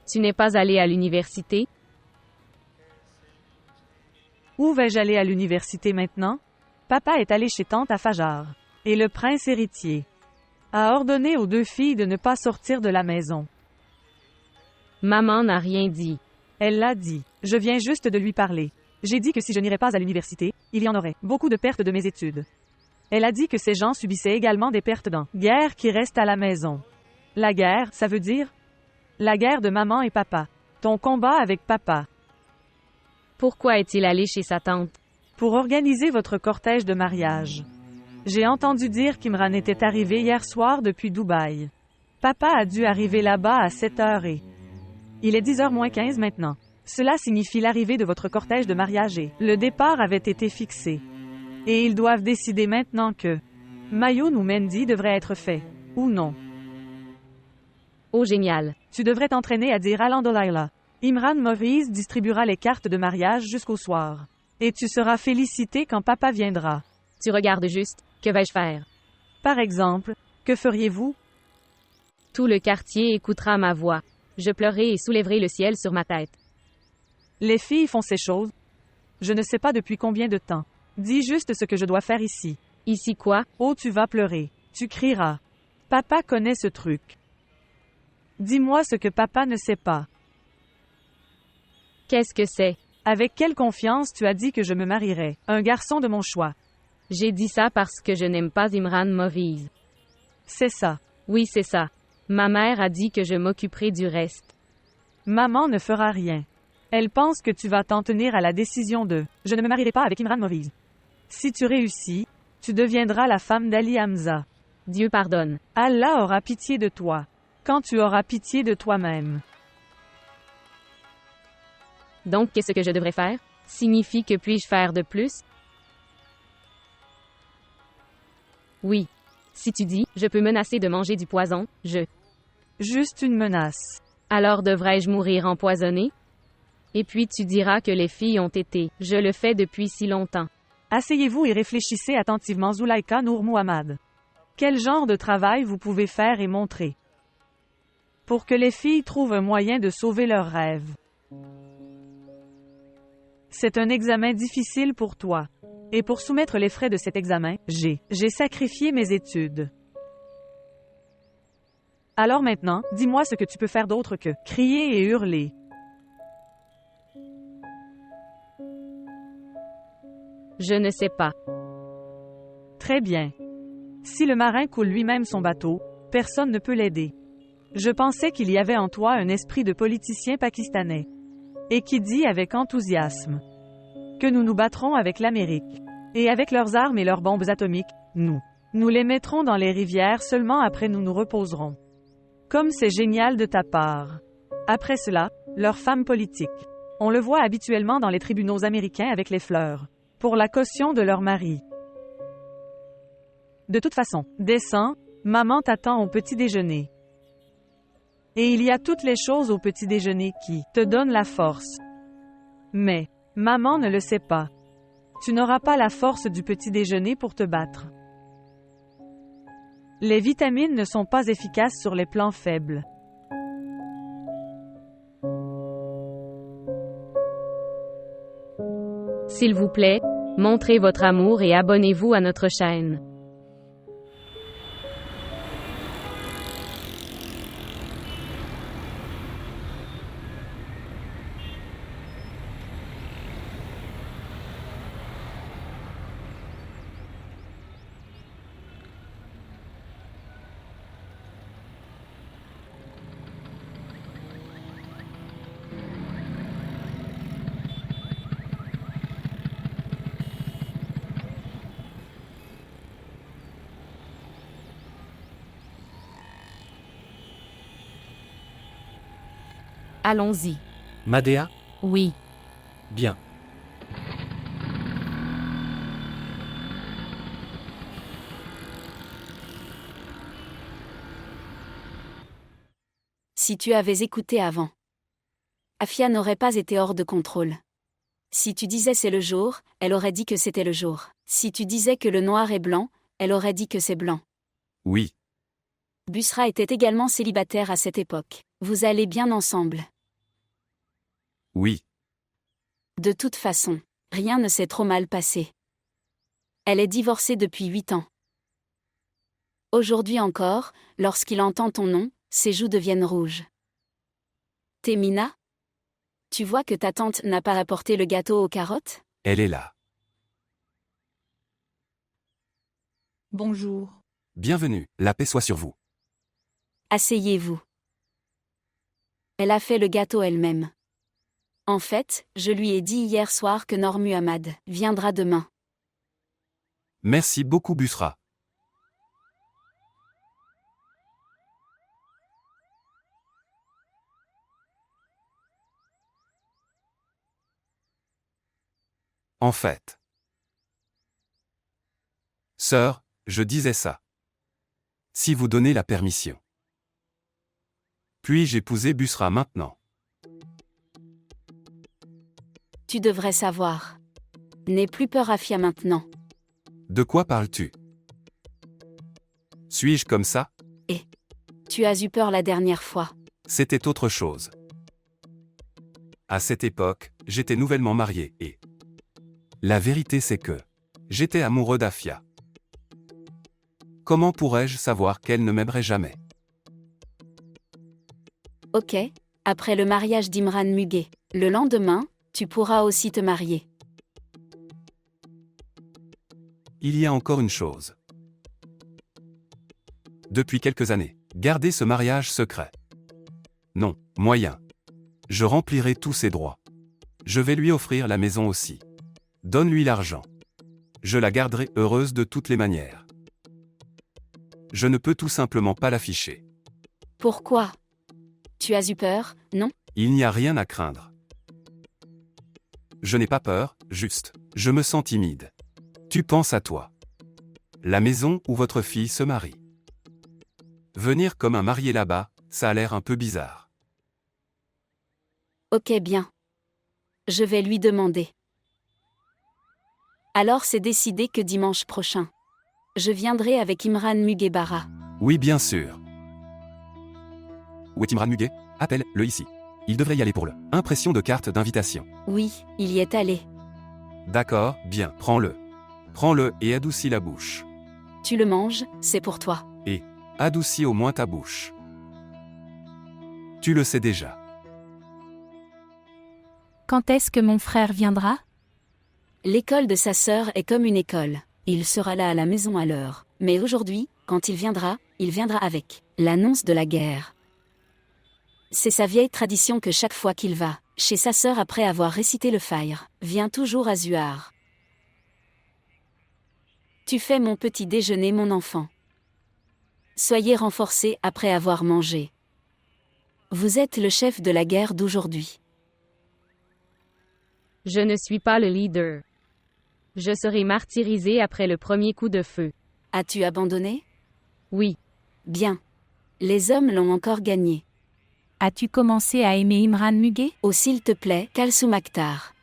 Tu n'es pas allé à l'université? Où vais-je aller à l'université maintenant? Papa est allé chez tante à Fajar. Et le prince héritier a ordonné aux 2 filles de ne pas sortir de la maison. Maman n'a rien dit. Elle l'a dit. Je viens juste de lui parler. J'ai dit que si je n'irais pas à l'université, il y en aurait beaucoup de pertes de mes études. Elle a dit que ces gens subissaient également des pertes dans guerre qui reste à la maison. La guerre, ça veut dire? La guerre de maman et papa. Ton combat avec papa. Pourquoi est-il allé chez sa tante? Pour organiser votre cortège de mariage. J'ai entendu dire qu'Imran était arrivé hier soir depuis Dubaï. Papa a dû arriver là-bas à 7h et... Il est 10h moins 15 maintenant. Cela signifie l'arrivée de votre cortège de mariage et le départ avait été fixé. Et ils doivent décider maintenant que Mayoun ou Mendy devrait être fait, ou non. Oh génial. Tu devrais t'entraîner à dire Alhamdoulilah. Imran Maurice distribuera les cartes de mariage jusqu'au soir. Et tu seras félicité quand papa viendra. Tu regardes juste. Que vais-je faire? Par exemple, que feriez-vous? Tout le quartier écoutera ma voix. Je pleurerai et soulèverai le ciel sur ma tête. Les filles font ces choses. Je ne sais pas depuis combien de temps. Dis juste ce que je dois faire ici. Ici quoi? Oh, tu vas pleurer. Tu crieras. Papa connaît ce truc. Dis-moi ce que papa ne sait pas. Qu'est-ce que c'est? Avec quelle confiance tu as dit que je me marierais? Un garçon de mon choix. J'ai dit ça parce que je n'aime pas Imran Maurice. C'est ça. Oui, c'est ça. Ma mère a dit que je m'occuperai du reste. Maman ne fera rien. Elle pense que tu vas t'en tenir à la décision de « Je ne me marierai pas avec Imran Maurice ». Si tu réussis, tu deviendras la femme d'Ali Hamza. Dieu pardonne. Allah aura pitié de toi. Quand tu auras pitié de toi-même. Donc, qu'est-ce que je devrais faire? Signifie que puis-je faire de plus? Oui. Si tu dis, je peux menacer de manger du poison, Juste une menace. Alors devrais-je mourir empoisonné? Et puis tu diras que les filles ont été, je le fais depuis si longtemps. Asseyez-vous et réfléchissez attentivement Zulaika Nour Muhammad. Quel genre de travail vous pouvez faire et montrer? Pour que les filles trouvent un moyen de sauver leurs rêves. C'est un examen difficile pour toi. Et pour soumettre les frais de cet examen, j'ai sacrifié mes études. Alors maintenant, dis-moi ce que tu peux faire d'autre que crier et hurler. Je ne sais pas. Très bien. Si le marin coule lui-même son bateau, personne ne peut l'aider. Je pensais qu'il y avait en toi un esprit de politicien pakistanais. Et qui dit avec enthousiasme que nous nous battrons avec l'Amérique. Et avec leurs armes et leurs bombes atomiques, nous les mettrons dans les rivières seulement après nous nous reposerons. Comme c'est génial de ta part. Après cela, leurs femmes politiques. On le voit habituellement dans les tribunaux américains avec les fleurs. Pour la caution de leur mari. De toute façon, descends, maman t'attend au petit déjeuner. Et il y a toutes les choses au petit déjeuner qui te donnent la force. Mais, maman ne le sait pas. Tu n'auras pas la force du petit déjeuner pour te battre. Les vitamines ne sont pas efficaces sur les plans faibles. S'il vous plaît, montrez votre amour et abonnez-vous à notre chaîne. Allons-y. Madea? Oui. Bien. Si tu avais écouté avant. Afia n'aurait pas été hors de contrôle. Si tu disais c'est le jour, elle aurait dit que c'était le jour. Si tu disais que le noir est blanc, elle aurait dit que c'est blanc. Oui. Busra était également célibataire à cette époque. Vous allez bien ensemble. Oui. De toute façon, rien ne s'est trop mal passé. Elle est divorcée depuis 8 ans. Aujourd'hui encore, lorsqu'il entend ton nom, ses joues deviennent rouges. Temina? Tu vois que ta tante n'a pas apporté le gâteau aux carottes? Elle est là. Bonjour. Bienvenue, la paix soit sur vous. Asseyez-vous. Elle a fait le gâteau elle-même. En fait, je lui ai dit hier soir que Noor Muhammad viendra demain. Merci beaucoup Busra. En fait. Sœur, je disais ça. Si vous donnez la permission. Puis-je épouser Busra maintenant? Tu devrais savoir. N'aie plus peur Afia maintenant. De quoi parles-tu? Suis-je comme ça? Tu as eu peur la dernière fois. C'était autre chose. À cette époque, j'étais nouvellement marié et... La vérité c'est que... J'étais amoureux d'Afia. Comment pourrais-je savoir qu'elle ne m'aimerait jamais? Ok, après le mariage d'Imran Muguet, le lendemain, tu pourras aussi te marier. Il y a encore une chose. Depuis quelques années, gardez ce mariage secret. Non, moyen. Je remplirai tous ses droits. Je vais lui offrir la maison aussi. Donne-lui l'argent. Je la garderai heureuse de toutes les manières. Je ne peux tout simplement pas l'afficher. Pourquoi? Tu as eu peur, non? Il n'y a rien à craindre. Je n'ai pas peur, juste, je me sens timide. Tu penses à toi. La maison où votre fille se marie. Venir comme un marié là-bas, ça a l'air un peu bizarre. Ok bien. Je vais lui demander. Alors c'est décidé que dimanche prochain. Je viendrai avec Imran Muguet-Bara. Oui bien sûr. Où est Imran Muguet? Appelle-le ici. Il devrait y aller pour le. Impression de carte d'invitation. Oui, il y est allé. D'accord, bien, prends-le. Prends-le et adoucis la bouche. Tu le manges, c'est pour toi. Et adoucis au moins ta bouche. Tu le sais déjà. Quand est-ce que mon frère viendra? L'école de sa sœur est comme une école. Il sera là à la maison à l'heure. Mais aujourd'hui, quand il viendra avec l'annonce de la guerre. C'est sa vieille tradition que chaque fois qu'il va, chez sa sœur après avoir récité le Fajr, vient toujours à Zuhar. Tu fais mon petit déjeuner mon enfant. Soyez renforcés après avoir mangé. Vous êtes le chef de la guerre d'aujourd'hui. Je ne suis pas le leader. Je serai martyrisé après le premier coup de feu. As-tu abandonné? Oui. Bien. Les hommes l'ont encore gagné. As-tu commencé à aimer Imran Muguet? Oh s'il te plaît, Kalsoum Akhtar.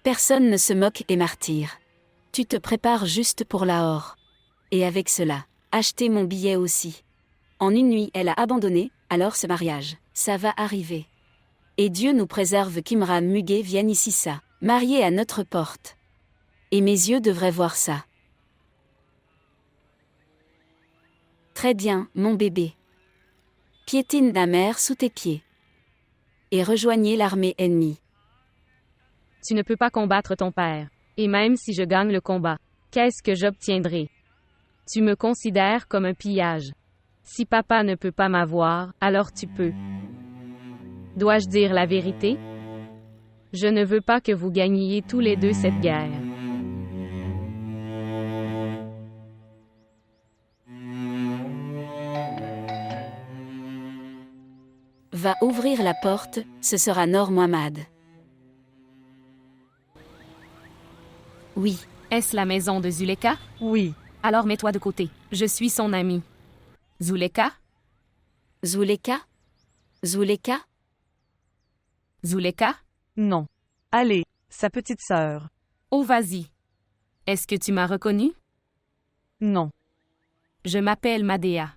Personne ne se moque et martyre. Tu te prépares juste pour Lahore. Et avec cela, acheter mon billet aussi. En une nuit, elle a abandonné, alors ce mariage, ça va arriver. Et Dieu nous préserve qu'Imran Muguet vienne ici ça, marié à notre porte. Et mes yeux devraient voir ça. Très bien, mon bébé. Piétine la mer sous tes pieds. Et rejoignez l'armée ennemie. Tu ne peux pas combattre ton père. Et même si je gagne le combat, qu'est-ce que j'obtiendrai? Tu me considères comme un pillage. Si papa ne peut pas m'avoir, alors tu peux. Dois-je dire la vérité? Je ne veux pas que vous gagniez tous les deux cette guerre. Va ouvrir la porte, ce sera Noor Muhammad. Oui. Est-ce la maison de Zuleka? Oui. Alors mets-toi de côté. Je suis son ami. Zuleka? Zuleka? Zuleka? Zuleka? Non. Allez, sa petite sœur. Oh vas-y. Est-ce que tu m'as reconnu? Non. Je m'appelle Madea.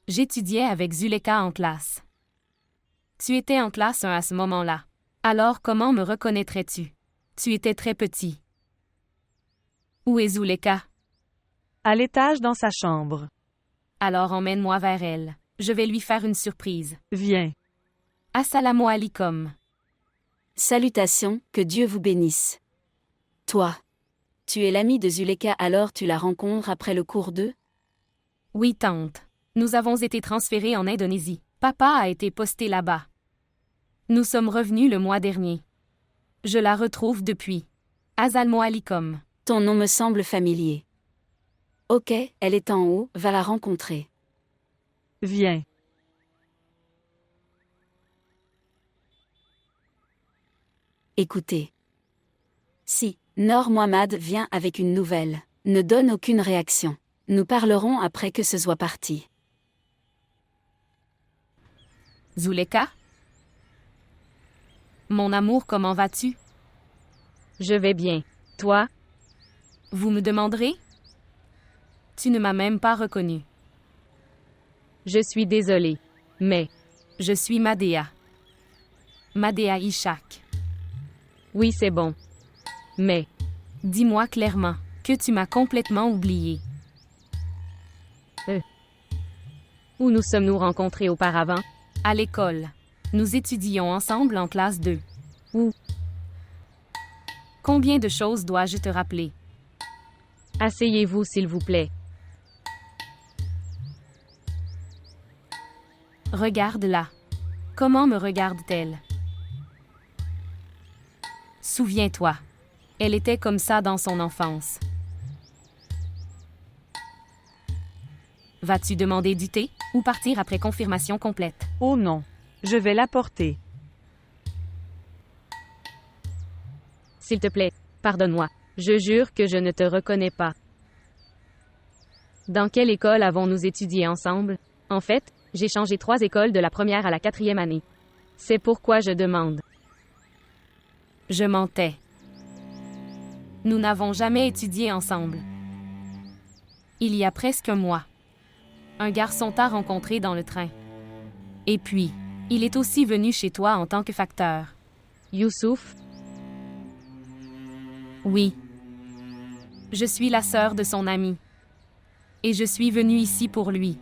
J'étudiais avec Zuleka en classe. Tu étais en classe 1 à ce moment-là. Alors comment me reconnaîtrais-tu? Tu étais très petit. Où est Zuleka? À l'étage dans sa chambre. Alors emmène-moi vers elle. Je vais lui faire une surprise. Viens. Assalamu alaikum. Salutations, que Dieu vous bénisse. Toi. Tu es l'ami de Zuleka, alors tu la rencontres après le cours de... Oui, tante. Nous avons été transférés en Indonésie. Papa a été posté là-bas. Nous sommes revenus le mois dernier. Je la retrouve depuis. Assalamu alaikum. Ton nom me semble familier. Ok, elle est en haut, va la rencontrer. Viens. Écoutez. Si, Noor Mohammad vient avec une nouvelle, ne donne aucune réaction. Nous parlerons après que ce soit parti. Zuleka? Mon amour, comment vas-tu? Je vais bien. Toi? Vous me demanderez? Tu ne m'as même pas reconnu. Je suis désolée, mais... Je suis Madea. Madea Ishak. Oui, c'est bon. Mais... Dis-moi clairement que tu m'as complètement oublié. Où nous sommes-nous rencontrés auparavant? À l'école. Nous étudions ensemble en classe 2. Où? Combien de choses dois-je te rappeler? Asseyez-vous, s'il vous plaît. Regarde-la. Comment me regarde-t-elle? Souviens-toi. Elle était comme ça dans son enfance. Vas-tu demander du thé ou partir après confirmation complète? Oh non. Je vais l'apporter. S'il te plaît, pardonne-moi. Je jure que je ne te reconnais pas. Dans quelle école avons-nous étudié ensemble? En fait, j'ai changé 3 écoles de la première à la 4e année. C'est pourquoi je demande. Je mentais. Nous n'avons jamais étudié ensemble. Il y a presque un mois. Un garçon t'a rencontré dans le train. Et puis, il est aussi venu chez toi en tant que facteur. Youssouf? Oui. Je suis la sœur de son ami. Et je suis venue ici pour lui.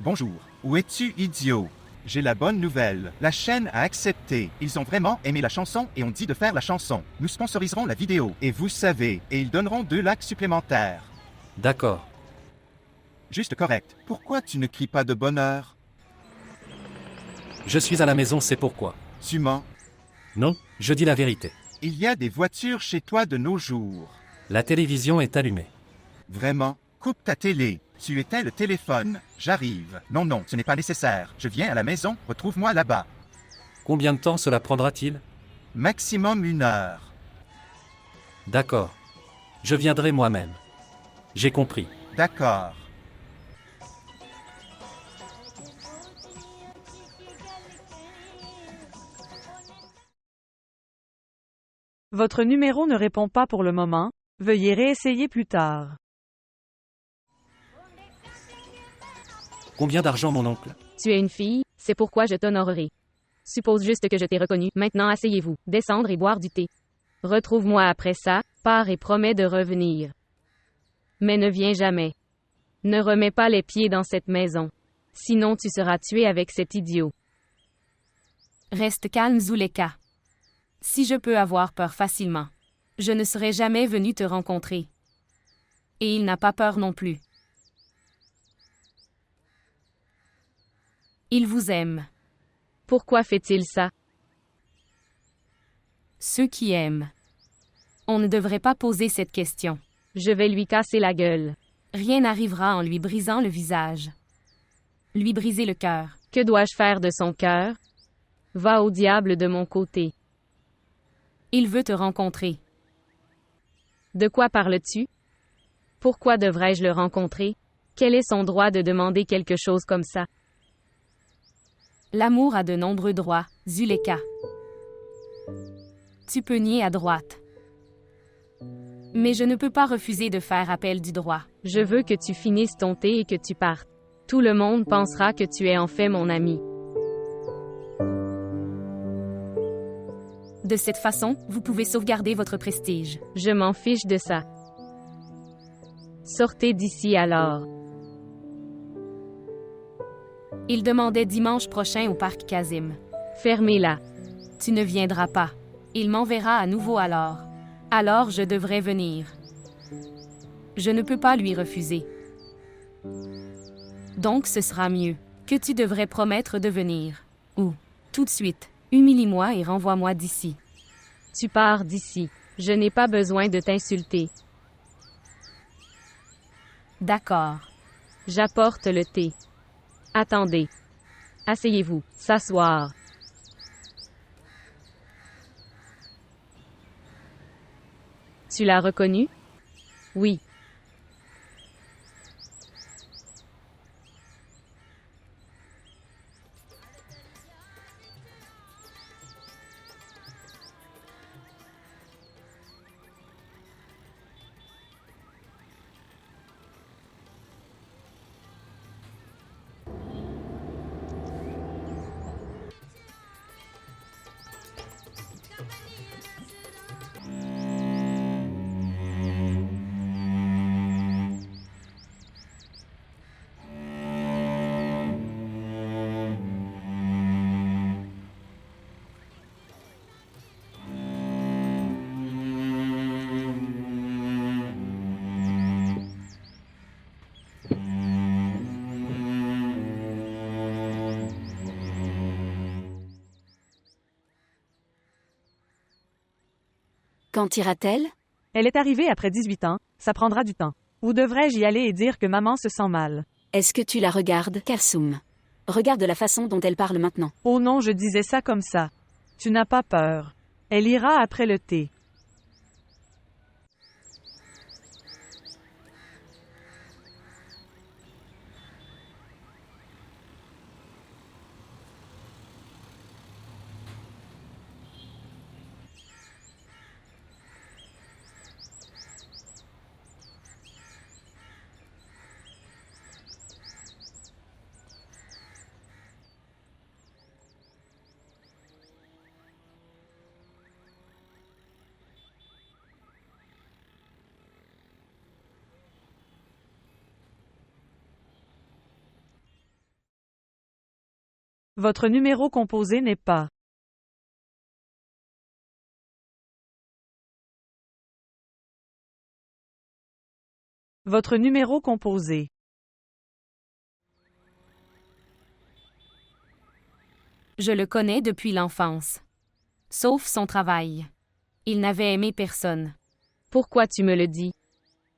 Bonjour. Où es-tu, idiot? J'ai la bonne nouvelle. La chaîne a accepté. Ils ont vraiment aimé la chanson et ont dit de faire la chanson. Nous sponsoriserons la vidéo. Et vous savez, et ils donneront 2 likes supplémentaires. D'accord. Juste correct. Pourquoi tu ne cries pas de bonheur? Je suis à la maison, c'est pourquoi. Tu mens. Non, je dis la vérité. Il y a des voitures chez toi de nos jours. La télévision est allumée. Vraiment? Coupe ta télé. Tu éteins le téléphone. J'arrive. Non, non, ce n'est pas nécessaire. Je viens à la maison. Retrouve-moi là-bas. Combien de temps cela prendra-t-il? Maximum 1 heure. D'accord. Je viendrai moi-même. J'ai compris. D'accord. Votre numéro ne répond pas pour le moment. Veuillez réessayer plus tard. Combien d'argent, mon oncle? Tu es une fille, c'est pourquoi je t'honorerai. Suppose juste que je t'ai reconnu. Maintenant, asseyez-vous, descendre et boire du thé. Retrouve-moi après ça, pars et promets de revenir. Mais ne viens jamais. Ne remets pas les pieds dans cette maison. Sinon tu seras tué avec cet idiot. Reste calme, Zuleka. Si je peux avoir peur facilement, je ne serais jamais venu te rencontrer. Et il n'a pas peur non plus. Il vous aime. Pourquoi fait-il ça? Ceux qui aiment. On ne devrait pas poser cette question. Je vais lui casser la gueule. Rien n'arrivera en lui brisant le visage. Lui briser le cœur. Que dois-je faire de son cœur? Va au diable de mon côté. Il veut te rencontrer. De quoi parles-tu? Pourquoi devrais-je le rencontrer? Quel est son droit de demander quelque chose comme ça? L'amour a de nombreux droits, Zuleka. Tu peux nier à droite. Mais je ne peux pas refuser de faire appel du droit. Je veux que tu finisses ton thé et que tu partes. Tout le monde pensera que tu es en fait mon ami. De cette façon, vous pouvez sauvegarder votre prestige. Je m'en fiche de ça. Sortez d'ici alors. Il demandait dimanche prochain au parc Kazim. Fermez-la. Tu ne viendras pas. Il m'enverra à nouveau alors. Alors je devrais venir. Je ne peux pas lui refuser. Donc ce sera mieux. Que tu devrais promettre de venir. Ou, tout de suite, humilie-moi et renvoie-moi d'ici. Tu pars d'ici. Je n'ai pas besoin de t'insulter. D'accord. J'apporte le thé. Attendez. Asseyez-vous. S'asseoir. Tu l'as reconnu? Oui. Quand ira-t-elle? Elle est arrivée après 18 ans, ça prendra du temps. Ou devrais-je y aller et dire que maman se sent mal? Est-ce que tu la regardes, Kalsoum? Regarde la façon dont elle parle maintenant. Oh non, je disais ça comme ça. Tu n'as pas peur. Elle ira après le thé. Votre numéro composé n'est pas. Votre numéro composé. Je le connais depuis l'enfance. Sauf son travail. Il n'avait aimé personne. Pourquoi tu me le dis?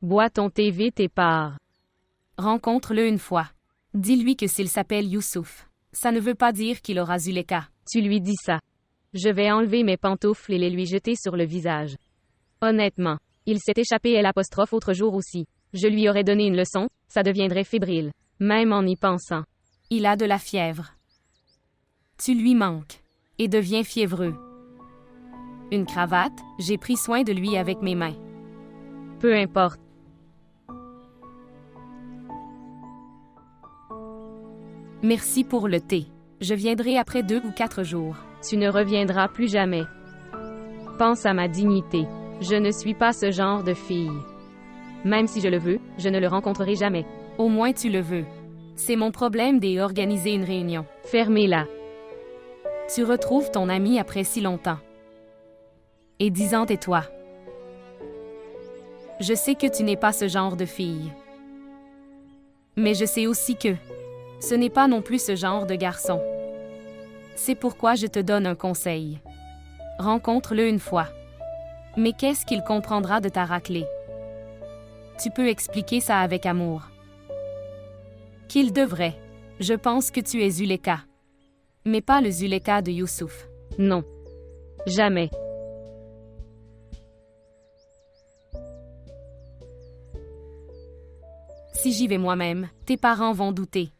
Bois ton thé vite et pars. Rencontre-le une fois. Dis-lui que s'il s'appelle Youssouf, ça ne veut pas dire qu'il aura Zuleka. Tu lui dis ça. Je vais enlever mes pantoufles et les lui jeter sur le visage. Honnêtement, il s'est échappé l'apostrophe autre jour aussi. Je lui aurais donné une leçon, ça deviendrait fébrile, même en y pensant. Il a de la fièvre. Tu lui manques, et devient fiévreux. Une cravate, j'ai pris soin de lui avec mes mains. Peu importe. Merci pour le thé. Je viendrai après 2 ou 4 jours. Tu ne reviendras plus jamais. Pense à ma dignité. Je ne suis pas ce genre de fille. Même si je le veux, je ne le rencontrerai jamais. Au moins tu le veux. C'est mon problème d'organiser une réunion. Fermez-la. Tu retrouves ton ami après si longtemps. Et 10 ans tais-toi. Je sais que tu n'es pas ce genre de fille. Mais je sais aussi que ce n'est pas non plus ce genre de garçon. C'est pourquoi je te donne un conseil. Rencontre-le une fois. Mais qu'est-ce qu'il comprendra de ta raclée? Tu peux expliquer ça avec amour. Qu'il devrait. Je pense que tu es Zuleka. Mais pas le Zuleka de Youssouf. Non. Jamais. Si j'y vais moi-même, tes parents vont douter.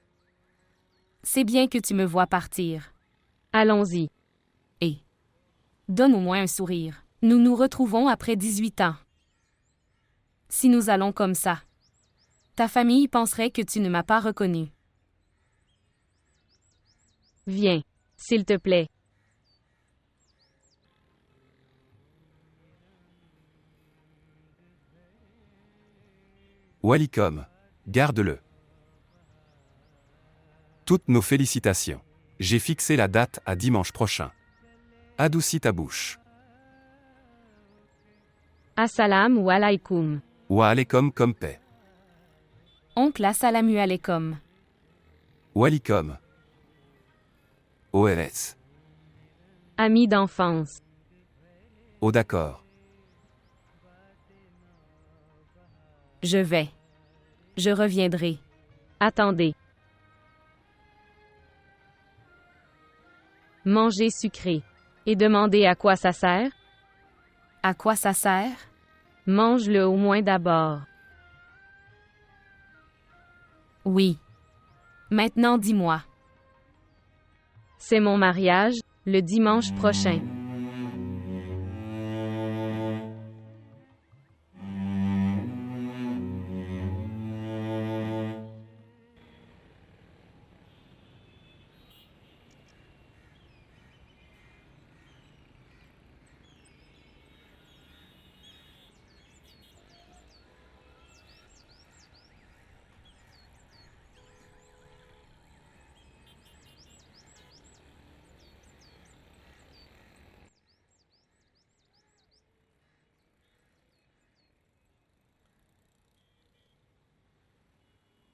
C'est bien que tu me vois partir. Allons-y. Et Donne au moins un sourire. Nous nous retrouvons après 18 ans. Si nous allons comme ça, ta famille penserait que tu ne m'as pas reconnu. Viens, s'il te plaît. Wallicom. Garde-le. Toutes nos félicitations. J'ai fixé la date à dimanche prochain. Adoucis ta bouche. Assalam ou alaïkoum. Wa alaikum comme paix. Oncle assalamu alaikum. Wallicom. ORS. Ami d'enfance. Oh d'accord. Je vais. Je reviendrai. Attendez. Manger sucré. Et demandez à quoi ça sert? À quoi ça sert? Mange-le au moins d'abord. Oui. Maintenant dis-moi. C'est mon mariage, le dimanche prochain.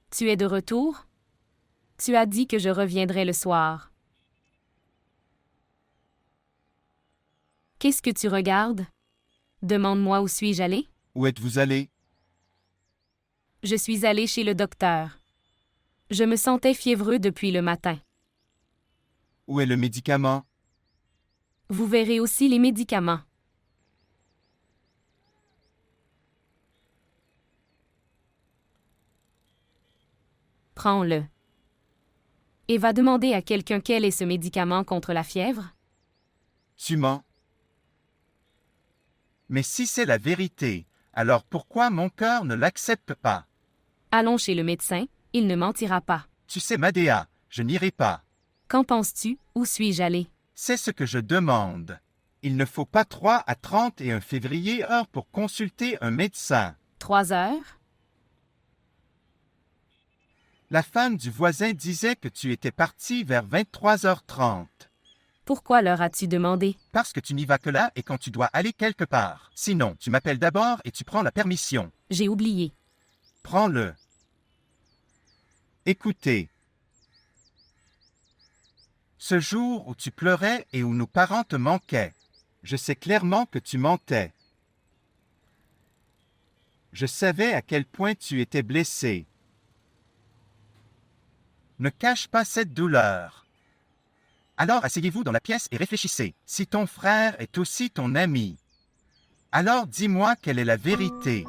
Tu es de retour? Tu as dit que je reviendrai le soir. Qu'est-ce que tu regardes? Demande-moi où suis-je allé? Où êtes-vous allé? Je suis allé chez le docteur. Je me sentais fiévreux depuis le matin. Où est le médicament? Vous verrez aussi les médicaments. Prends-le. Et va demander à quelqu'un quel est ce médicament contre la fièvre? Tu mens. Mais si c'est la vérité, alors pourquoi mon cœur ne l'accepte pas? Allons chez le médecin, il ne mentira pas. Tu sais, Madea, je n'irai pas. Qu'en penses-tu? Où suis-je allé? C'est ce que je demande. Il ne faut pas 3 à 31 février heure pour consulter un médecin. 3 heures? La femme du voisin disait que tu étais parti vers 23h30. Pourquoi leur as-tu demandé? Parce que tu n'y vas que là et quand tu dois aller quelque part. Sinon, tu m'appelles d'abord et tu prends la permission. J'ai oublié. Prends-le. Écoutez. Ce jour où tu pleurais et où nos parents te manquaient, je sais clairement que tu mentais. Je savais à quel point tu étais blessé. Ne cache pas cette douleur. Alors asseyez-vous dans la pièce et réfléchissez. Si ton frère est aussi ton ami, alors dis-moi quelle est la vérité.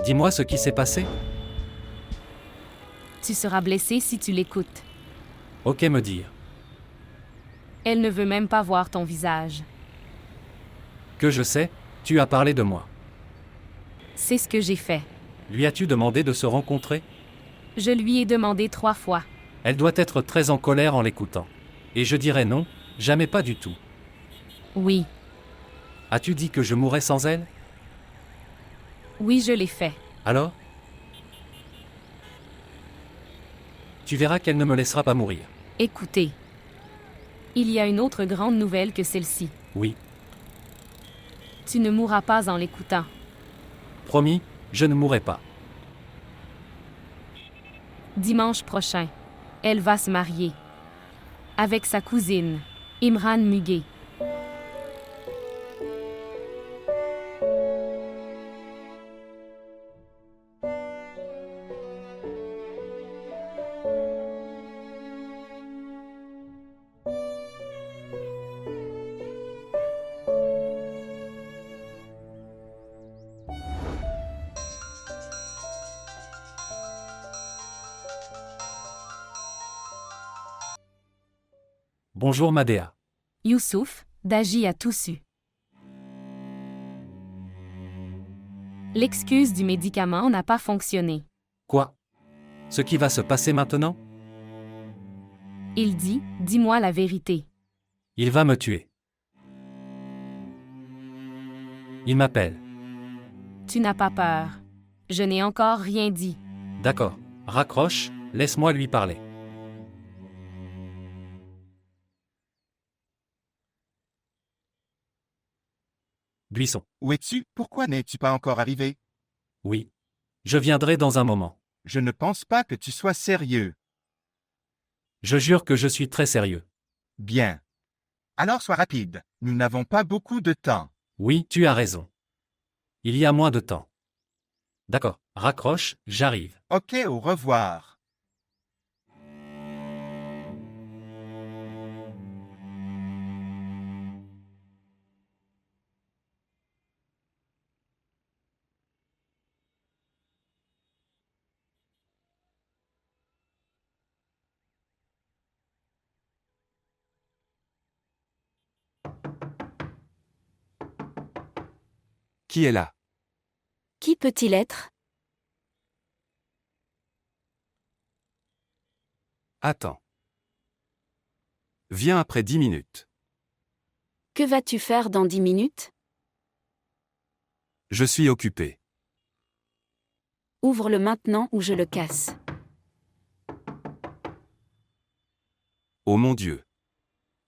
Dis-moi ce qui s'est passé. Tu seras blessé si tu l'écoutes. Ok me dire. Elle ne veut même pas voir ton visage. Que je sais, tu as parlé de moi. C'est ce que j'ai fait. Lui as-tu demandé de se rencontrer? Je lui ai demandé 3 fois. Elle doit être très en colère en l'écoutant. Et je dirais non, jamais pas du tout. Oui. As-tu dit que je mourrais sans elle? Oui, je l'ai fait. Alors? Tu verras qu'elle ne me laissera pas mourir. Écoutez. Il y a une autre grande nouvelle que celle-ci. Oui. Tu ne mourras pas en l'écoutant. Promis, je ne mourrai pas. Dimanche prochain, elle va se marier. Avec sa cousine, Imran Muguet. Bonjour Madea. Youssouf, Daji a tout su. L'excuse du médicament n'a pas fonctionné. Quoi? Ce qui va se passer maintenant? Il dit, dis-moi la vérité. Il va me tuer. Il m'appelle. Tu n'as pas peur. Je n'ai encore rien dit. D'accord. Raccroche, laisse-moi lui parler. Buisson. Où es-tu? Pourquoi n'es-tu pas encore arrivé? Oui. Je viendrai dans un moment. Je ne pense pas que tu sois sérieux. Je jure que je suis très sérieux. Bien. Alors sois rapide. Nous n'avons pas beaucoup de temps. Oui, tu as raison. Il y a moins de temps. D'accord. Raccroche, j'arrive. Ok, au revoir. Qui est là? Qui peut-il être? Attends. Viens après 10 minutes. Que vas-tu faire dans 10 minutes? Je suis occupé. Ouvre-le maintenant ou je le casse. Oh mon Dieu.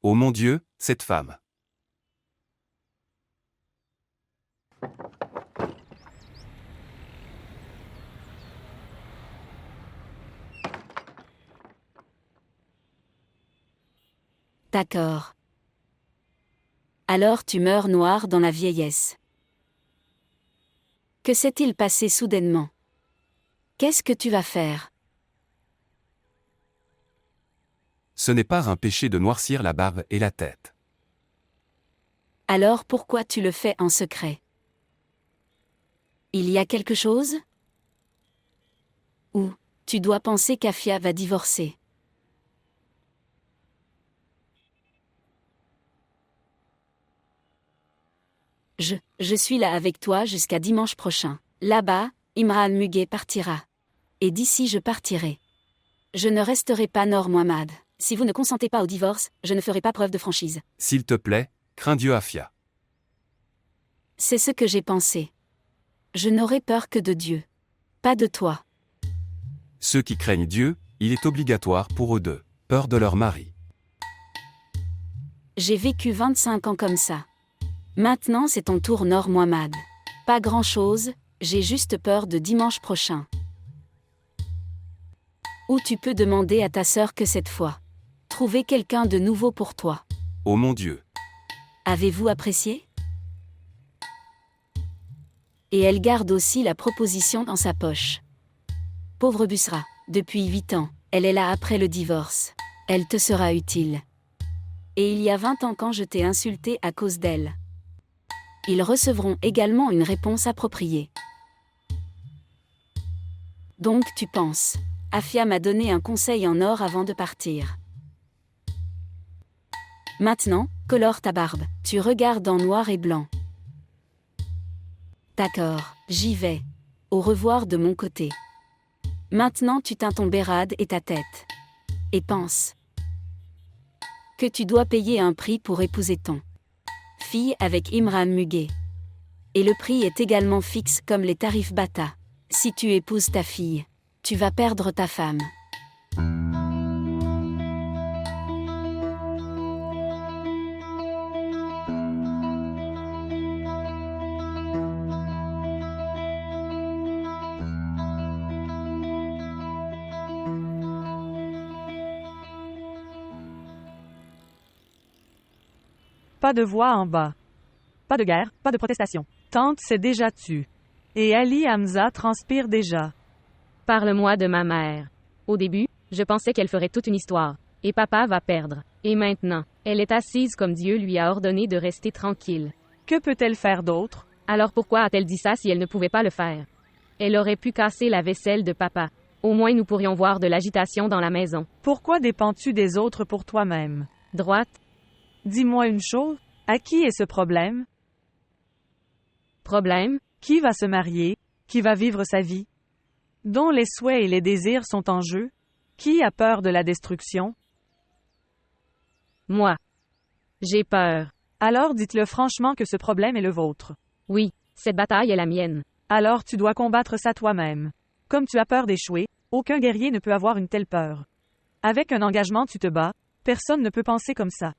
Oh mon Dieu, cette femme. D'accord. Alors tu meurs noir dans la vieillesse. Que s'est-il passé soudainement? Qu'est-ce que tu vas faire? Ce n'est pas un péché de noircir la barbe et la tête. Alors pourquoi tu le fais en secret? Il y a quelque chose? Ou, tu dois penser qu'Afia va divorcer. Je suis là avec toi jusqu'à dimanche prochain. Là-bas, Imran Muguet partira. Et d'ici je partirai. Je ne resterai pas Noor Mohammad. Si vous ne consentez pas au divorce, je ne ferai pas preuve de franchise. S'il te plaît, crains Dieu Afia. C'est ce que j'ai pensé. Je n'aurai peur que de Dieu. Pas de toi. Ceux qui craignent Dieu, il est obligatoire pour eux de peur de leur mari. J'ai vécu 25 ans comme ça. Maintenant c'est ton tour Noor Mohammad. Pas grand-chose, j'ai juste peur de dimanche prochain. Ou tu peux demander à ta sœur que cette fois. Trouver quelqu'un de nouveau pour toi. Oh mon Dieu. Avez-vous apprécié? Et elle garde aussi la proposition dans sa poche. Pauvre Busra, depuis 8 ans, elle est là après le divorce. Elle te sera utile. Et il y a 20 ans quand je t'ai insulté à cause d'elle. Ils recevront également une réponse appropriée. Donc tu penses, Afia m'a donné un conseil en or avant de partir. Maintenant, colore ta barbe, tu regardes en noir et blanc. D'accord, j'y vais. Au revoir de mon côté. Maintenant tu teins ton bérade et ta tête. Et pense que tu dois payer un prix pour épouser ton fille avec Imran Muguet. Et le prix est également fixe comme les tarifs Bata. Si tu épouses ta fille, tu vas perdre ta femme. Pas de voix en bas. Pas de guerre, pas de protestation. Tante s'est déjà tue. Et Ali Hamza transpire déjà. Parle-moi de ma mère. Au début, je pensais qu'elle ferait toute une histoire. Et papa va perdre. Et maintenant, elle est assise comme Dieu lui a ordonné de rester tranquille. Que peut-elle faire d'autre? Alors pourquoi a-t-elle dit ça si elle ne pouvait pas le faire? Elle aurait pu casser la vaisselle de papa. Au moins nous pourrions voir de l'agitation dans la maison. Pourquoi dépends-tu des autres pour toi-même? Droite. Dis-moi une chose, à qui est ce problème? Problème? Qui va se marier? Qui va vivre sa vie? Dont les souhaits et les désirs sont en jeu? Qui a peur de la destruction? Moi. J'ai peur. Alors dites-le franchement que ce problème est le vôtre. Oui, cette bataille est la mienne. Alors tu dois combattre ça toi-même. Comme tu as peur d'échouer, aucun guerrier ne peut avoir une telle peur. Avec un engagement tu te bats, personne ne peut penser comme ça.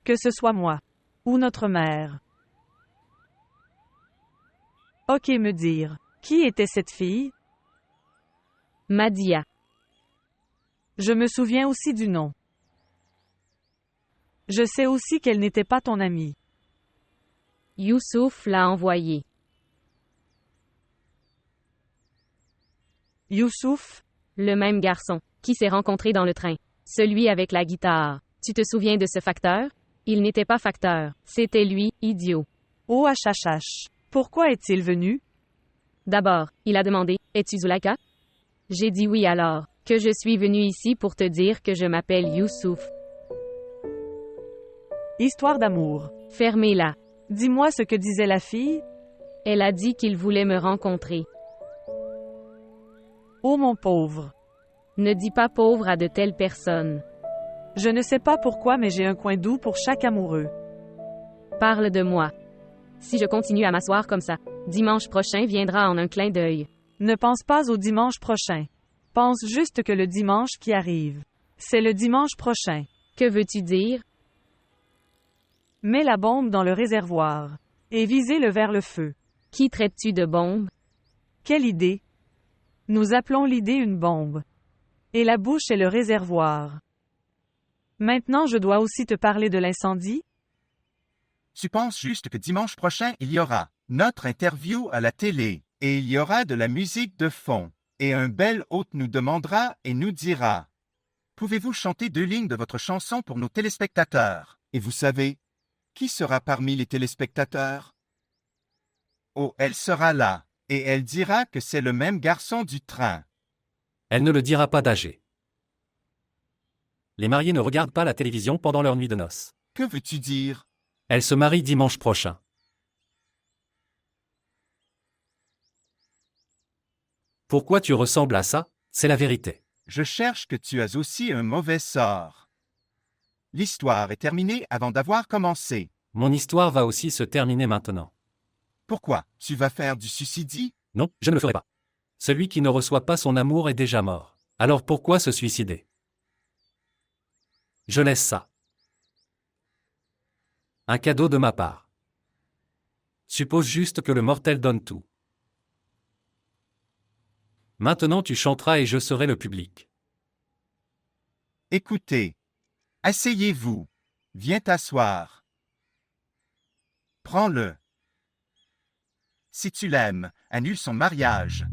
Que ce soit moi. Ou notre mère. Ok, me dire. Qui était cette fille? Madia. Je me souviens aussi du nom. Je sais aussi qu'elle n'était pas ton amie. Youssouf l'a envoyée. Youssouf? Le même garçon, qui s'est rencontré dans le train. Celui avec la guitare. Tu te souviens de ce facteur? Il n'était pas facteur. C'était lui, idiot. Oh HHH. Pourquoi est-il venu? D'abord, il a demandé, es-tu Zulaika? J'ai dit oui alors, que je suis venu ici pour te dire que je m'appelle Youssouf. Histoire d'amour. Fermez-la. Dis-moi ce que disait la fille. Elle a dit qu'il voulait me rencontrer. Oh mon pauvre. Ne dis pas pauvre à de telles personnes. Je ne sais pas pourquoi mais j'ai un coin doux pour chaque amoureux. Parle de moi. Si je continue à m'asseoir comme ça, dimanche prochain viendra en un clin d'œil. Ne pense pas au dimanche prochain. Pense juste que le dimanche qui arrive. C'est le dimanche prochain. Que veux-tu dire? Mets la bombe dans le réservoir. Et visez-le vers le feu. Qui traites-tu de bombe? Quelle idée? Nous appelons l'idée une bombe. Et la bouche est le réservoir. Maintenant je dois aussi te parler de l'incendie? Tu penses juste que dimanche prochain, il y aura notre interview à la télé, et il y aura de la musique de fond, et un bel hôte nous demandera et nous dira « Pouvez-vous chanter 2 lignes de votre chanson pour nos téléspectateurs ?» Et vous savez, qui sera parmi les téléspectateurs? Oh, elle sera là, et elle dira que c'est le même garçon du train. Elle ne le dira pas d'âgé. Les mariés ne regardent pas la télévision pendant leur nuit de noces. Que veux-tu dire? Elle se marie dimanche prochain. Pourquoi tu ressembles à ça? C'est la vérité. Je cherche que tu as aussi un mauvais sort. L'histoire est terminée avant d'avoir commencé. Mon histoire va aussi se terminer maintenant. Pourquoi? Tu vas faire du suicide? Non, je ne le ferai pas. Celui qui ne reçoit pas son amour est déjà mort. Alors pourquoi se suicider? Je laisse ça. Un cadeau de ma part. Suppose juste que le mortel donne tout. Maintenant tu chanteras et je serai le public. Écoutez. Asseyez-vous. Viens t'asseoir. Prends-le. Si tu l'aimes, annule son mariage.